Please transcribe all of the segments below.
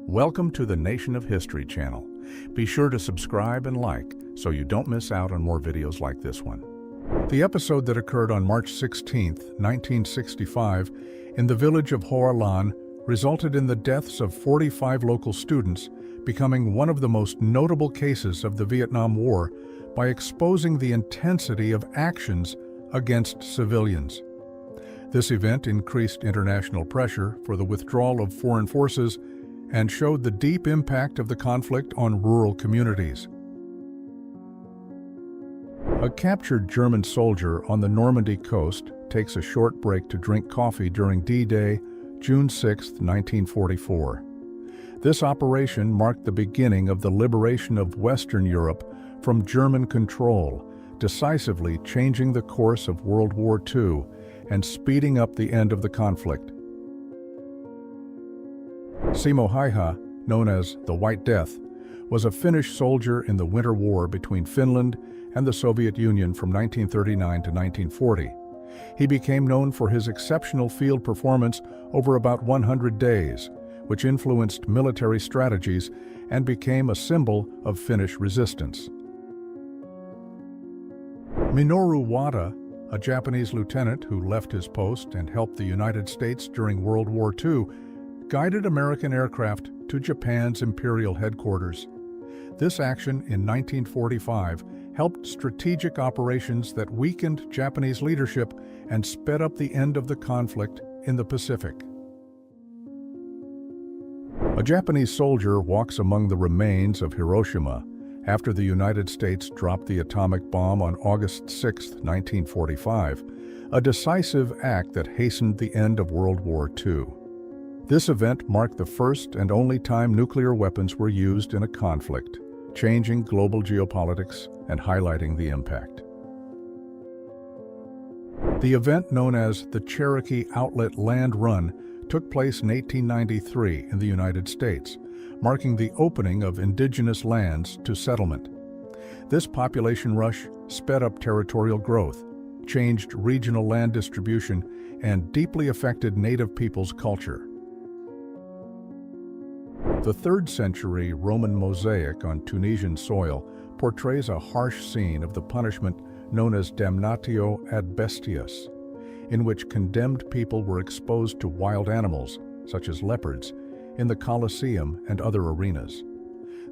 Welcome to the Nation of History channel. Be sure to subscribe and like so you don't miss out on more videos like this one. The episode that occurred on March 16, 1965, in the village of Hoa Lan resulted in the deaths of 45 local students, becoming one of the most notable cases of the Vietnam War by exposing the intensity of actions against civilians. This event increased international pressure for the withdrawal of foreign forces and showed the deep impact of the conflict on rural communities. A captured German soldier on the Normandy coast takes a short break to drink coffee during D-Day, June 6, 1944. This operation marked the beginning of the liberation of Western Europe from German control, decisively changing the course of World War II and speeding up the end of the conflict. Simo Häyhä, known as the White Death, was a Finnish soldier in the Winter War between Finland and the Soviet Union from 1939 to 1940. He became known for his exceptional field performance over about 100 days, which influenced military strategies and became a symbol of Finnish resistance. Minoru Wada, a Japanese lieutenant who left his post and helped the United States during World War II, guided American aircraft to Japan's imperial headquarters. This action in 1945 helped strategic operations that weakened Japanese leadership and sped up the end of the conflict in the Pacific. A Japanese soldier walks among the remains of Hiroshima after the United States dropped the atomic bomb on August 6, 1945, a decisive act that hastened the end of World War II. This event marked the first and only time nuclear weapons were used in a conflict, changing global geopolitics and highlighting the impact. The event known as the Cherokee Outlet Land Run took place in 1893 in the United States, marking the opening of indigenous lands to settlement. This population rush sped up territorial growth, changed regional land distribution, and deeply affected Native peoples' culture. The 3rd century Roman mosaic on Tunisian soil portrays a harsh scene of the punishment known as damnatio ad bestias, in which condemned people were exposed to wild animals, such as leopards, in the Colosseum and other arenas.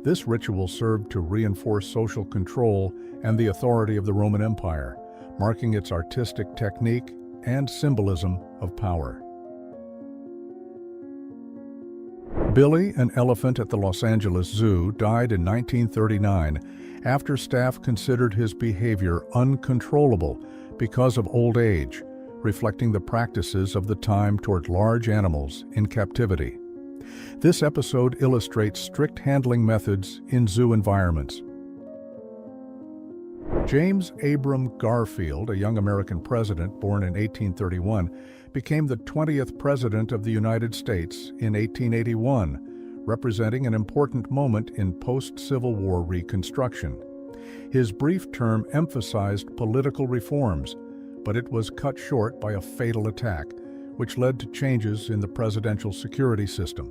This ritual served to reinforce social control and the authority of the Roman Empire, marking its artistic technique and symbolism of power. Billy, an elephant at the Los Angeles Zoo, died in 1939 after staff considered his behavior uncontrollable because of old age, reflecting the practices of the time toward large animals in captivity. This episode illustrates strict handling methods in zoo environments. James Abram Garfield, a young American president born in 1831, became the 20th President of the United States in 1881, representing an important moment in post-Civil War Reconstruction. His brief term emphasized political reforms, but it was cut short by a fatal attack, which led to changes in the presidential security system.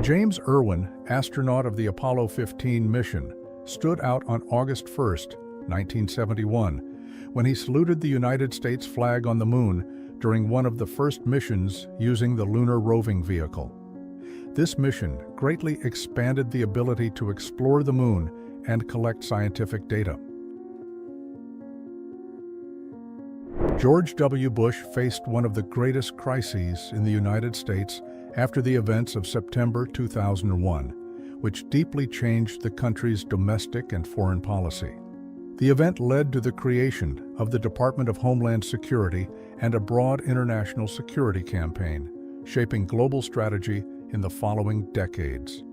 James Irwin, astronaut of the Apollo 15 mission, stood out on August 1, 1971, when he saluted the United States flag on the moon during one of the first missions using the lunar roving vehicle. This mission greatly expanded the ability to explore the moon and collect scientific data. George W. Bush faced one of the greatest crises in the United States after the events of September 2001, which deeply changed the country's domestic and foreign policy. The event led to the creation of the Department of Homeland Security and a broad international security campaign, shaping global strategy in the following decades.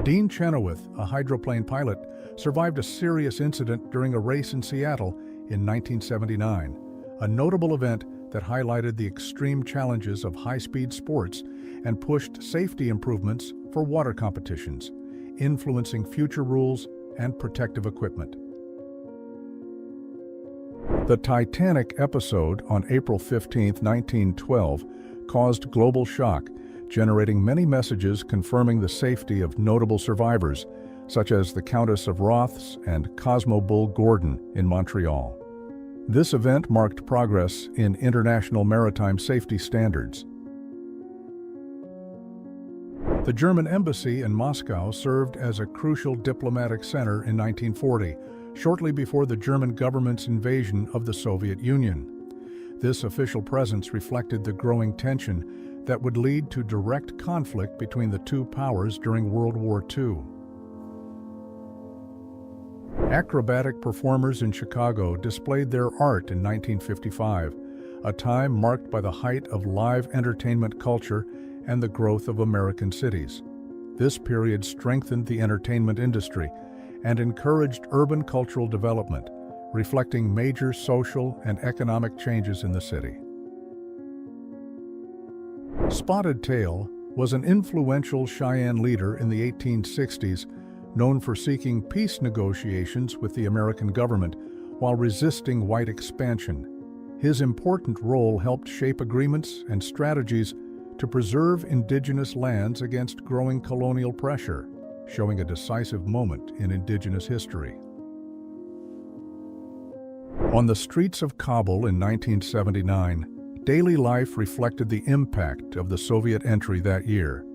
Dean Chenoweth, a hydroplane pilot, survived a serious incident during a race in Seattle in 1979, a notable event that highlighted the extreme challenges of high-speed sports and pushed safety improvements for water competitions, influencing future rules and protective equipment. The Titanic episode on April 15, 1912, caused global shock, generating many messages confirming the safety of notable survivors, such as the Countess of Rothes and Cosmo Bull Gordon in Montreal. This event marked progress in international maritime safety standards. The German embassy in Moscow served as a crucial diplomatic center in 1940, shortly before the German government's invasion of the Soviet Union. This official presence reflected the growing tension that would lead to direct conflict between the two powers during World War II. Acrobatic performers in Chicago displayed their art in 1955, a time marked by the height of live entertainment culture and the growth of American cities. This period strengthened the entertainment industry and encouraged urban cultural development, reflecting major social and economic changes in the city. Spotted Tail was an influential Cheyenne leader in the 1860s, known for seeking peace negotiations with the American government while resisting white expansion. His important role helped shape agreements and strategies to preserve indigenous lands against growing colonial pressure, showing a decisive moment in indigenous history. On the streets of Kabul in 1979, daily life reflected the impact of the Soviet entry that year,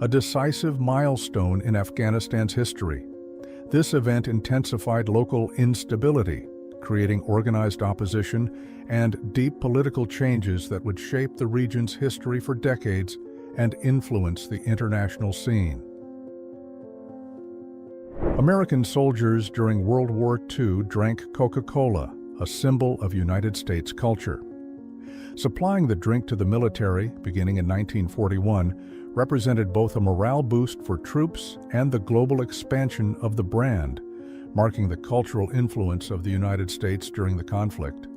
a decisive milestone in Afghanistan's history. This event intensified local instability, creating organized opposition and deep political changes that would shape the region's history for decades and influence the international scene. American soldiers during World War II drank Coca-Cola, a symbol of United States culture. Supplying the drink to the military, beginning in 1941, represented both a morale boost for troops and the global expansion of the brand, marking the cultural influence of the United States during the conflict.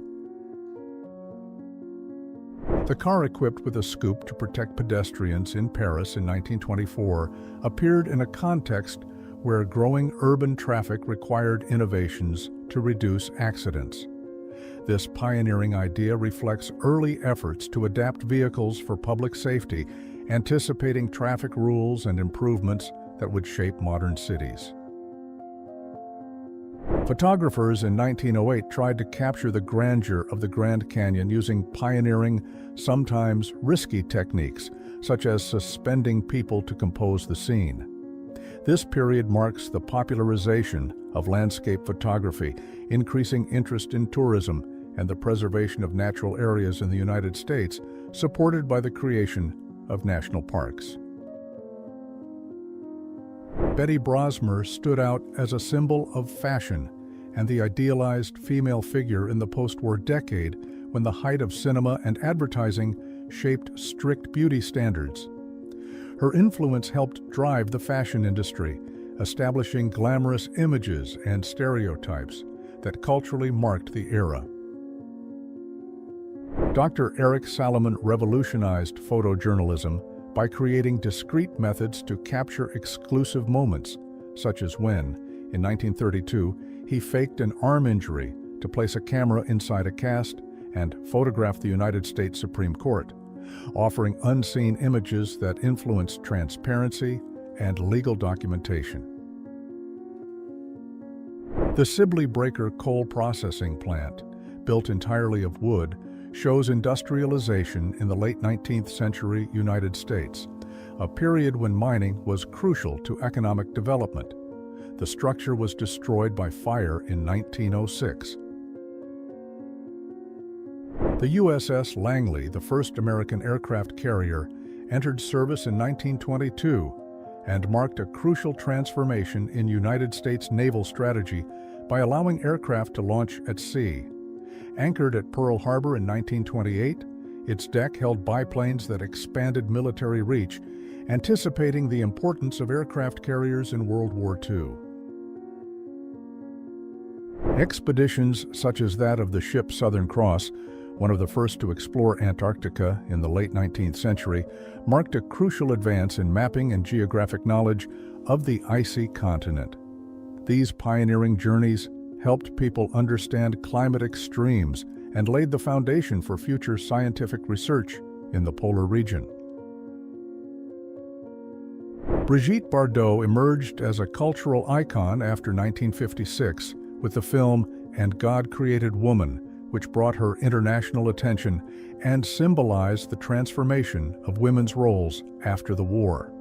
The car equipped with a scoop to protect pedestrians in Paris in 1924 appeared in a context where growing urban traffic required innovations to reduce accidents. This pioneering idea reflects early efforts to adapt vehicles for public safety, anticipating traffic rules and improvements that would shape modern cities. Photographers in 1908 tried to capture the grandeur of the Grand Canyon using pioneering, sometimes risky techniques, such as suspending people to compose the scene. This period marks the popularization of landscape photography, increasing interest in tourism and the preservation of natural areas in the United States, supported by the creation of national parks. Betty Brosmer stood out as a symbol of fashion and the idealized female figure in the post-war decade when the height of cinema and advertising shaped strict beauty standards. Her influence helped drive the fashion industry, establishing glamorous images and stereotypes that culturally marked the era. Dr. Eric Salomon revolutionized photojournalism by creating discrete methods to capture exclusive moments, such as when, in 1932, he faked an arm injury to place a camera inside a cast and photographed the United States Supreme Court, offering unseen images that influenced transparency and legal documentation. The Sibley Breaker coal processing plant, built entirely of wood, shows industrialization in the late 19th century United States, a period when mining was crucial to economic development. The structure was destroyed by fire in 1906. The USS Langley, the first American aircraft carrier, entered service in 1922 and marked a crucial transformation in United States naval strategy by allowing aircraft to launch at sea. Anchored at Pearl Harbor in 1928, its deck held biplanes that expanded military reach, anticipating the importance of aircraft carriers in World War II. Expeditions such as that of the ship Southern Cross, one of the first to explore Antarctica in the late 19th century, marked a crucial advance in mapping and geographic knowledge of the icy continent. These pioneering journeys helped people understand climate extremes and laid the foundation for future scientific research in the polar region. Brigitte Bardot emerged as a cultural icon after 1956 with the film And God Created Woman, which brought her international attention and symbolized the transformation of women's roles after the war.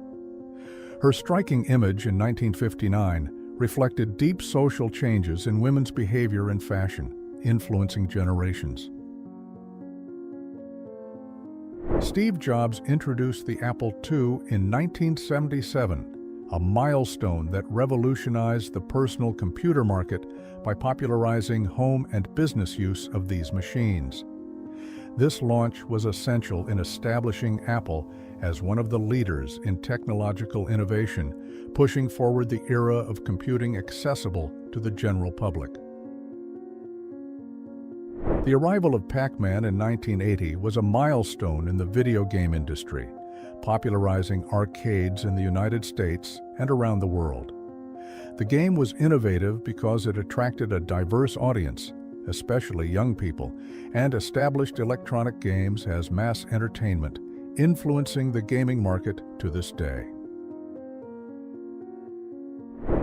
Her striking image in 1959 reflected deep social changes in women's behavior and fashion, influencing generations. Steve Jobs introduced the Apple II in 1977, a milestone that revolutionized the personal computer market by popularizing home and business use of these machines. This launch was essential in establishing Apple as one of the leaders in technological innovation, pushing forward the era of computing accessible to the general public. The arrival of Pac-Man in 1980 was a milestone in the video game industry, popularizing arcades in the United States and around the world. The game was innovative because it attracted a diverse audience, especially young people, and established electronic games as mass entertainment, influencing the gaming market to this day.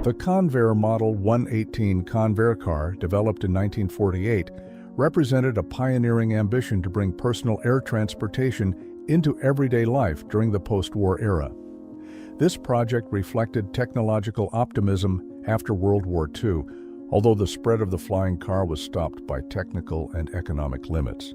The Convair Model 118 Convair car, developed in 1948, represented a pioneering ambition to bring personal air transportation into everyday life during the post-war era. This project reflected technological optimism after World War II, although the spread of the flying car was stopped by technical and economic limits.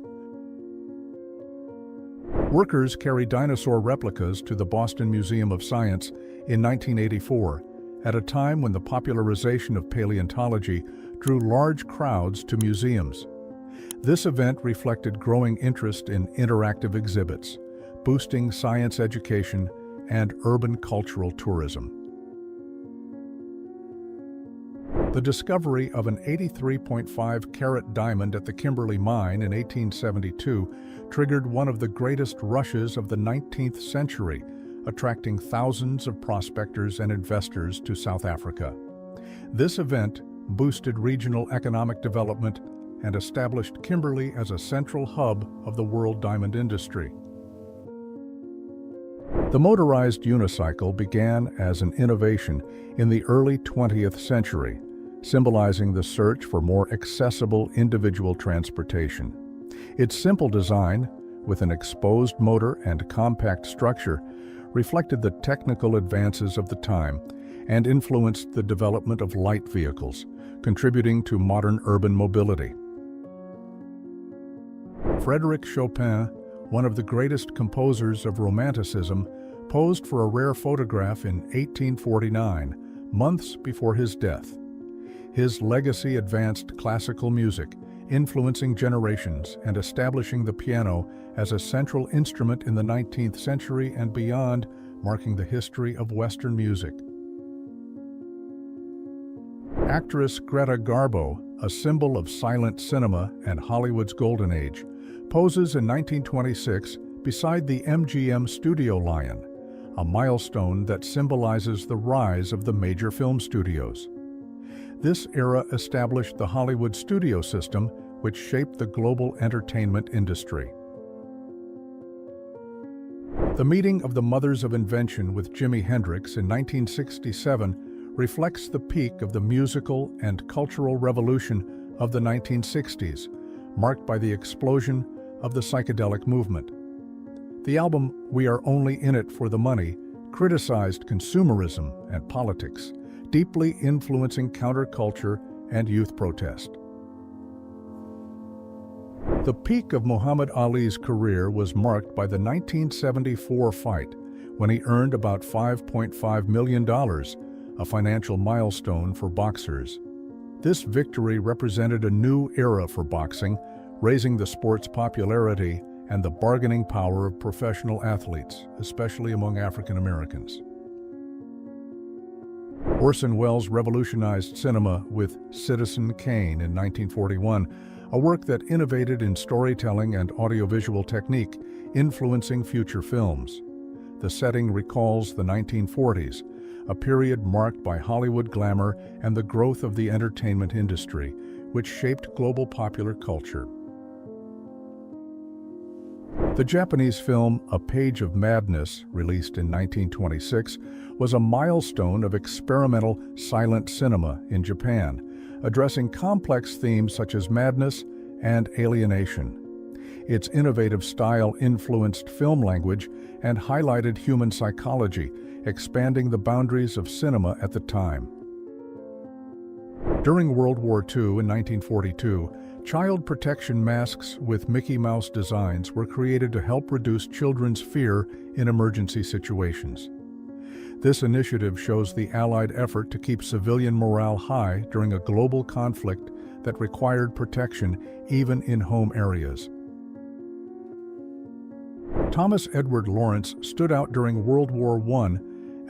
Workers carried dinosaur replicas to the Boston Museum of Science in 1984, at a time when the popularization of paleontology drew large crowds to museums. This event reflected growing interest in interactive exhibits, boosting science education and urban cultural tourism. The discovery of an 83.5-carat diamond at the Kimberley mine in 1872 triggered one of the greatest rushes of the 19th century, attracting thousands of prospectors and investors to South Africa. This event boosted regional economic development and established Kimberley as a central hub of the world diamond industry. The motorized unicycle began as an innovation in the early 20th century, symbolizing the search for more accessible individual transportation. Its simple design, with an exposed motor and compact structure, reflected the technical advances of the time and influenced the development of light vehicles, contributing to modern urban mobility. Frédéric Chopin, one of the greatest composers of Romanticism, posed for a rare photograph in 1849, months before his death. His legacy advanced classical music, influencing generations and establishing the piano as a central instrument in the 19th century and beyond, marking the history of Western music. Actress Greta Garbo, a symbol of silent cinema and Hollywood's golden age, poses in 1926 beside the MGM Studio Lion, a milestone that symbolizes the rise of the major film studios. This era established the Hollywood studio system, which shaped the global entertainment industry. The meeting of the Mothers of Invention with Jimi Hendrix in 1967 reflects the peak of the musical and cultural revolution of the 1960s, marked by the explosion of the psychedelic movement. The album We Are Only in It for the Money criticized consumerism and politics, deeply influencing counterculture and youth protest. The peak of Muhammad Ali's career was marked by the 1974 fight, when he earned about $5.5 million, a financial milestone for boxers. This victory represented a new era for boxing, raising the sport's popularity and the bargaining power of professional athletes, especially among African Americans. Orson Welles revolutionized cinema with Citizen Kane in 1941, a work that innovated in storytelling and audiovisual technique, influencing future films. The setting recalls the 1940s, a period marked by Hollywood glamour and the growth of the entertainment industry, which shaped global popular culture. The Japanese film A Page of Madness, released in 1926, was a milestone of experimental silent cinema in Japan, addressing complex themes such as madness and alienation. Its innovative style influenced film language and highlighted human psychology, expanding the boundaries of cinema at the time. During World War II in 1942, child protection masks with Mickey Mouse designs were created to help reduce children's fear in emergency situations. This initiative shows the Allied effort to keep civilian morale high during a global conflict that required protection even in home areas. Thomas Edward Lawrence stood out during World War I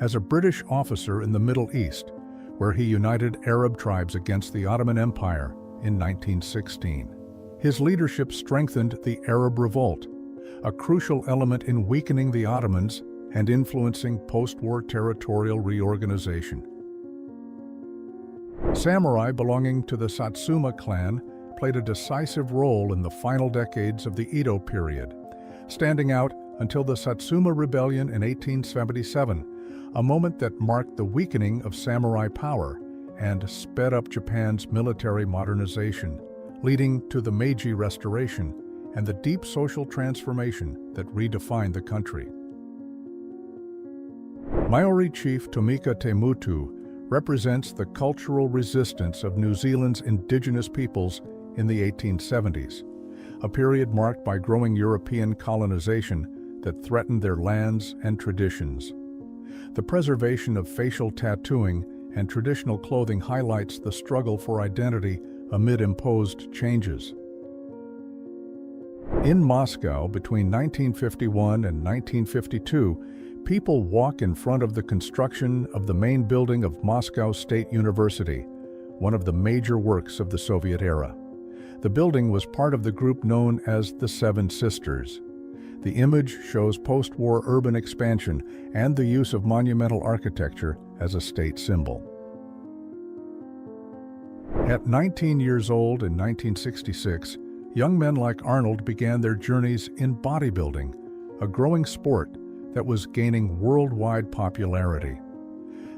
as a British officer in the Middle East, where he united Arab tribes against the Ottoman Empire in 1916. His leadership strengthened the Arab Revolt, a crucial element in weakening the Ottomans and influencing post-war territorial reorganization. Samurai belonging to the Satsuma clan played a decisive role in the final decades of the Edo period, standing out until the Satsuma Rebellion in 1877, a moment that marked the weakening of samurai power and sped up Japan's military modernization, leading to the Meiji Restoration and the deep social transformation that redefined the country. Maori chief Tomika Te Mutu represents the cultural resistance of New Zealand's indigenous peoples in the 1870s, a period marked by growing European colonization that threatened their lands and traditions. The preservation of facial tattooing and traditional clothing highlights the struggle for identity amid imposed changes. In Moscow, between 1951 and 1952, people walk in front of the construction of the main building of Moscow State University, one of the major works of the Soviet era. The building was part of the group known as the Seven Sisters. The image shows post-war urban expansion and the use of monumental architecture as a state symbol. At 19 years old in 1966, young men like Arnold began their journeys in bodybuilding, a growing sport that was gaining worldwide popularity.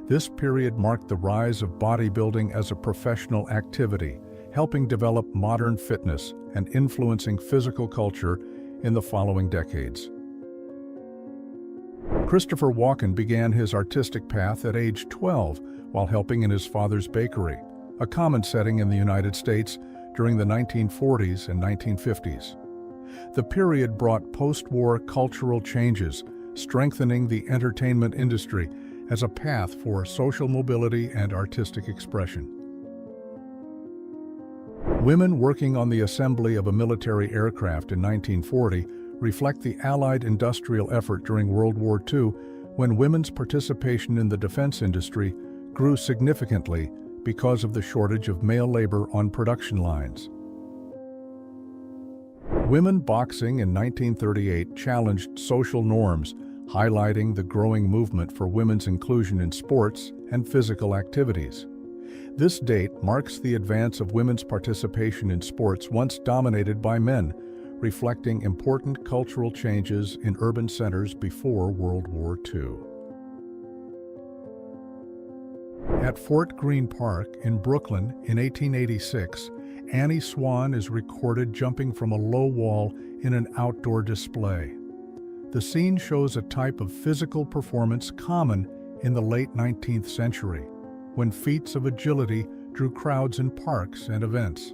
This period marked the rise of bodybuilding as a professional activity, helping develop modern fitness and influencing physical culture in the following decades. Christopher Walken began his artistic path at age 12 while helping in his father's bakery, a common setting in the United States during the 1940s and 1950s. The period brought post-war cultural changes, strengthening the entertainment industry as a path for social mobility and artistic expression. Women working on the assembly of a military aircraft in 1940 reflect the Allied industrial effort during World War II, when women's participation in the defense industry grew significantly because of the shortage of male labor on production lines. Women boxing in 1938 challenged social norms, highlighting the growing movement for women's inclusion in sports and physical activities. This date marks the advance of women's participation in sports once dominated by men, reflecting important cultural changes in urban centers before World War II. At Fort Greene Park in Brooklyn in 1886, Annie Swan is recorded jumping from a low wall in an outdoor display. The scene shows a type of physical performance common in the late 19th century, when feats of agility drew crowds in parks and events.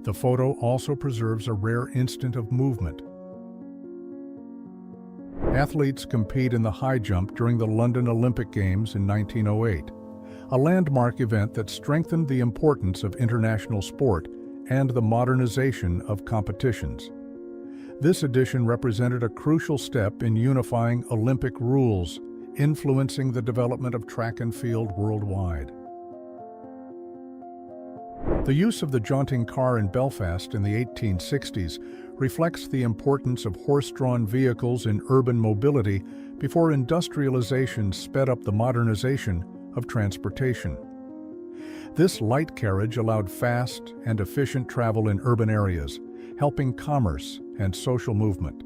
The photo also preserves a rare instant of movement. Athletes compete in the high jump during the London Olympic Games in 1908, a landmark event that strengthened the importance of international sport and the modernization of competitions. This edition represented a crucial step in unifying Olympic rules, influencing the development of track and field worldwide. The use of the jaunting car in Belfast in the 1860s reflects the importance of horse-drawn vehicles in urban mobility before industrialization sped up the modernization of transportation. This light carriage allowed fast and efficient travel in urban areas, helping commerce and social movement.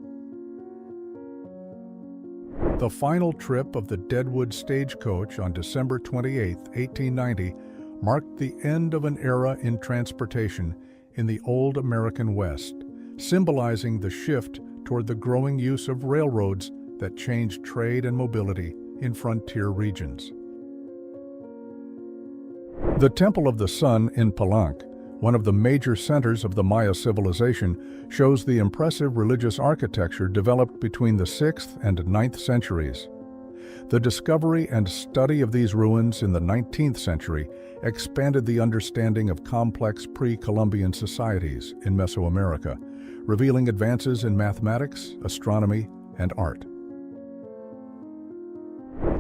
The final trip of the Deadwood stagecoach on December 28, 1890, marked the end of an era in transportation in the old American West, symbolizing the shift toward the growing use of railroads that changed trade and mobility in frontier regions. The Temple of the Sun in Palenque, one of the major centers of the Maya civilization, shows the impressive religious architecture developed between the 6th and 9th centuries. The discovery and study of these ruins in the 19th century expanded the understanding of complex pre-Columbian societies in Mesoamerica, revealing advances in mathematics, astronomy, and art.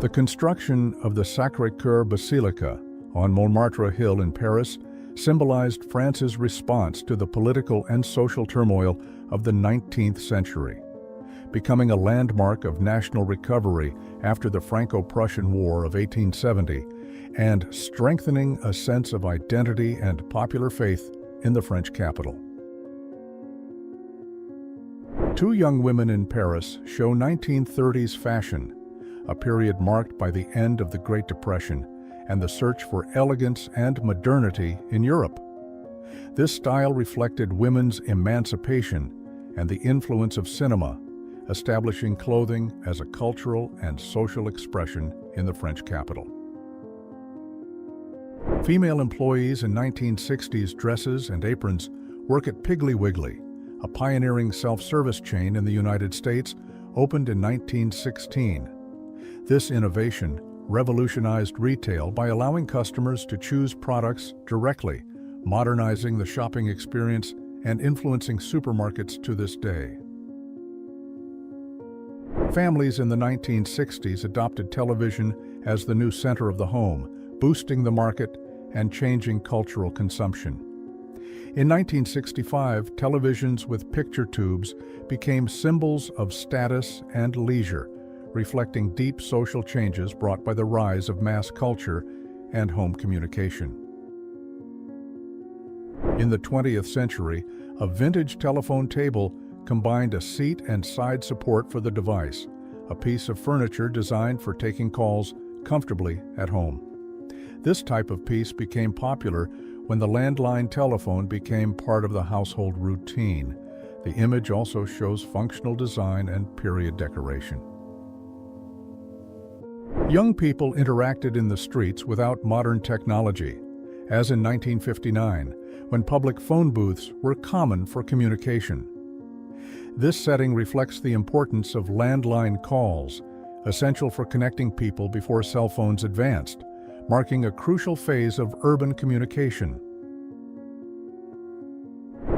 The construction of the Sacré-Cœur Basilica on Montmartre Hill in Paris symbolized France's response to the political and social turmoil of the 19th century, becoming a landmark of national recovery after the Franco-Prussian War of 1870 and strengthening a sense of identity and popular faith in the French capital. Two young women in Paris show 1930s fashion, a period marked by the end of the Great Depression and the search for elegance and modernity in Europe. This style reflected women's emancipation and the influence of cinema, establishing clothing as a cultural and social expression in the French capital. Female employees in 1960s dresses and aprons work at Piggly Wiggly, a pioneering self-service chain in the United States, opened in 1916. This innovation revolutionized retail by allowing customers to choose products directly, modernizing the shopping experience and influencing supermarkets to this day. Families in the 1960s adopted television as the new center of the home, boosting the market and changing cultural consumption. In 1965, televisions with picture tubes became symbols of status and leisure, reflecting deep social changes brought by the rise of mass culture and home communication. In the 20th century, a vintage telephone table combined a seat and side support for the device, a piece of furniture designed for taking calls comfortably at home. This type of piece became popular when the landline telephone became part of the household routine. The image also shows functional design and period decoration. Young people interacted in the streets without modern technology, as in 1959, when public phone booths were common for communication. This setting reflects the importance of landline calls, essential for connecting people before cell phones advanced, marking a crucial phase of urban communication.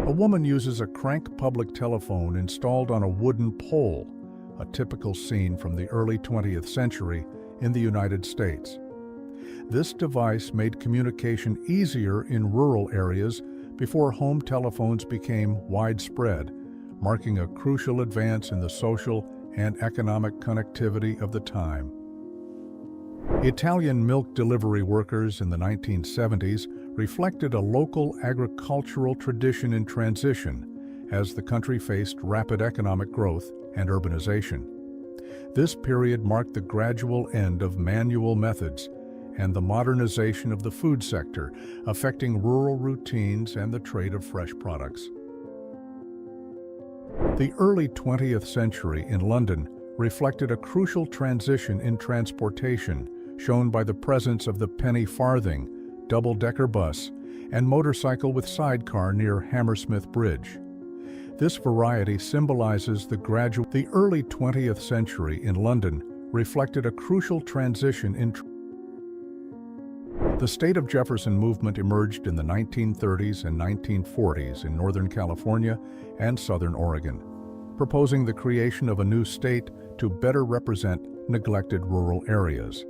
A woman uses a crank public telephone installed on a wooden pole, a typical scene from the early 20th century in the United States. This device made communication easier in rural areas before home telephones became widespread, marking a crucial advance in the social and economic connectivity of the time. Italian milk delivery workers in the 1970s reflected a local agricultural tradition in transition as the country faced rapid economic growth and urbanization. This period marked the gradual end of manual methods and the modernization of the food sector, affecting rural routines and the trade of fresh products. The early 20th century in London reflected a crucial transition in transportation, shown by the presence of the penny farthing, double-decker bus, and motorcycle with sidecar near Hammersmith Bridge. This variety symbolizes the early 20th century in London reflected a crucial transition in the State of Jefferson movement emerged in the 1930s and 1940s in Northern California and Southern Oregon, proposing the creation of a new state to better represent neglected rural areas.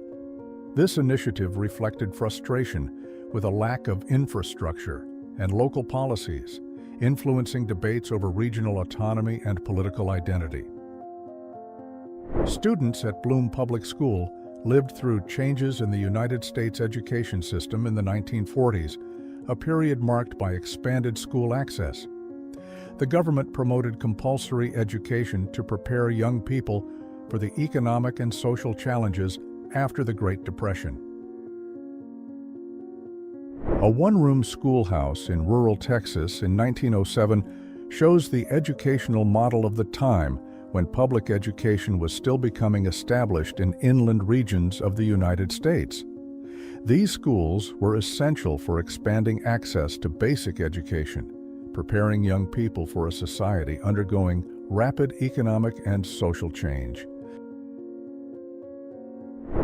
This initiative reflected frustration with a lack of infrastructure, and local policies, influencing debates over regional autonomy and political identity. Students at Bloom Public School lived through changes in the United States education system in the 1940s, a period marked by expanded school access. The government promoted compulsory education to prepare young people for the economic and social challenges after the Great Depression. A one-room schoolhouse in rural Texas in 1907 shows the educational model of the time when public education was still becoming established in inland regions of the United States. These schools were essential for expanding access to basic education, preparing young people for a society undergoing rapid economic and social change.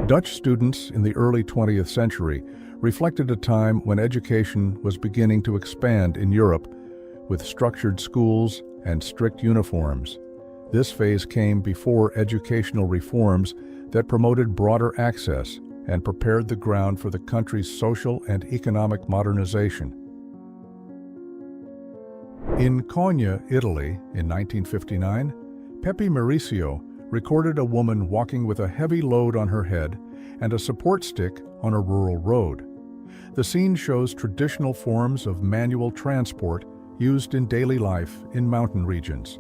Dutch students in the early 20th century reflected a time when education was beginning to expand in Europe with structured schools and strict uniforms. This phase came before educational reforms that promoted broader access and prepared the ground for the country's social and economic modernization. In Cogna, Italy, in 1959, Pepe Mauricio recorded a woman walking with a heavy load on her head and a support stick on a rural road. The scene shows traditional forms of manual transport used in daily life in mountain regions.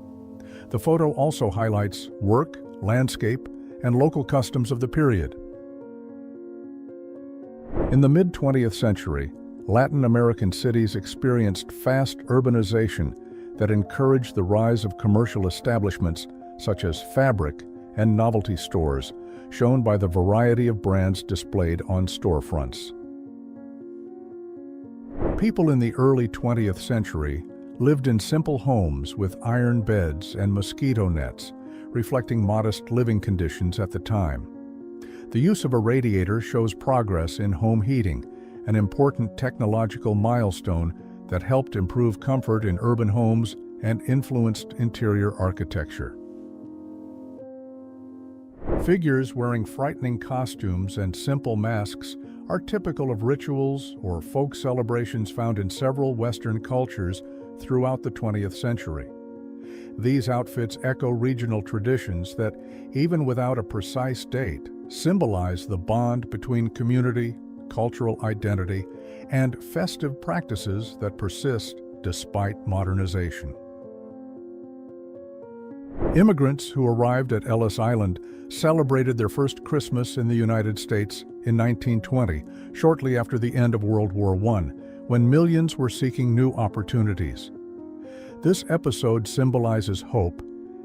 The photo also highlights work, landscape, and local customs of the period. In the mid-20th century, Latin American cities experienced fast urbanization that encouraged the rise of commercial establishments such as fabric and novelty stores, shown by the variety of brands displayed on storefronts. People in the early 20th century lived in simple homes with iron beds and mosquito nets, reflecting modest living conditions at the time. The use of a radiator shows progress in home heating, an important technological milestone that helped improve comfort in urban homes and influenced interior architecture. Figures wearing frightening costumes and simple masks are typical of rituals or folk celebrations found in several Western cultures throughout the 20th century. These outfits echo regional traditions that, even without a precise date, symbolize the bond between community, cultural identity, and festive practices that persist despite modernization. Immigrants who arrived at Ellis Island celebrated their first Christmas in the United States in 1920, shortly after the end of World War I, when millions were seeking new opportunities. This episode symbolizes hope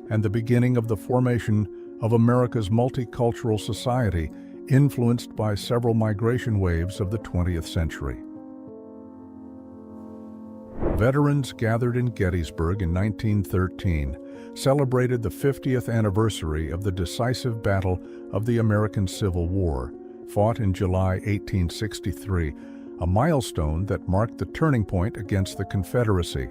and the beginning of the formation of America's multicultural society, influenced by several migration waves of the 20th century. Veterans gathered in Gettysburg in 1913 celebrated the 50th anniversary of the decisive battle of the American Civil War, fought in July 1863, a milestone that marked the turning point against the Confederacy.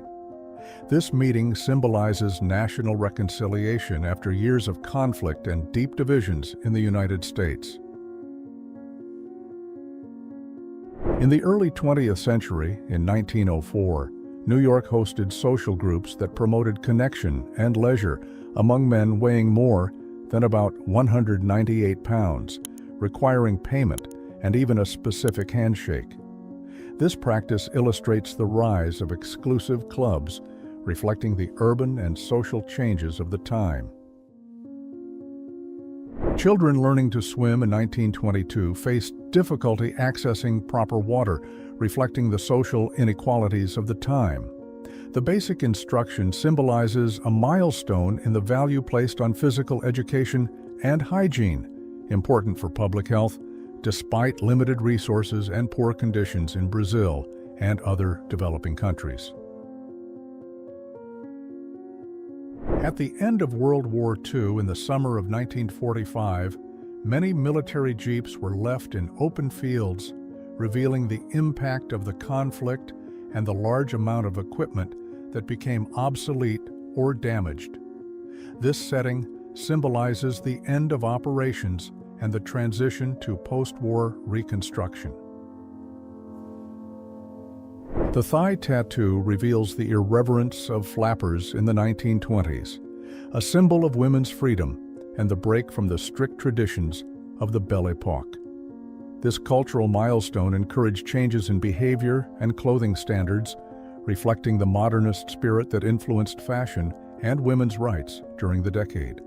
This meeting symbolizes national reconciliation after years of conflict and deep divisions in the United States. In the early 20th century, in 1904, New York hosted social groups that promoted connection and leisure among men weighing more than about 198 pounds, requiring payment and even a specific handshake. This practice illustrates the rise of exclusive clubs, reflecting the urban and social changes of the time. Children learning to swim in 1922 faced difficulty accessing proper water, reflecting the social inequalities of the time. The basic instruction symbolizes a milestone in the value placed on physical education and hygiene, important for public health, despite limited resources and poor conditions in Brazil and other developing countries. At the end of World War II in the summer of 1945, many military jeeps were left in open fields, revealing the impact of the conflict and the large amount of equipment that became obsolete or damaged. This setting symbolizes the end of operations and the transition to post-war reconstruction. The thigh tattoo reveals the irreverence of flappers in the 1920s, a symbol of women's freedom and the break from the strict traditions of the Belle Epoque. This cultural milestone encouraged changes in behavior and clothing standards, reflecting the modernist spirit that influenced fashion and women's rights during the decade.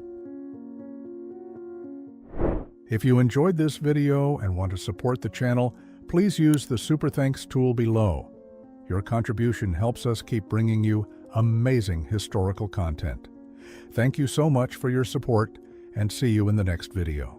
If you enjoyed this video and want to support the channel, please use the Super Thanks tool below. Your contribution helps us keep bringing you amazing historical content. Thank you so much for your support, and see you in the next video.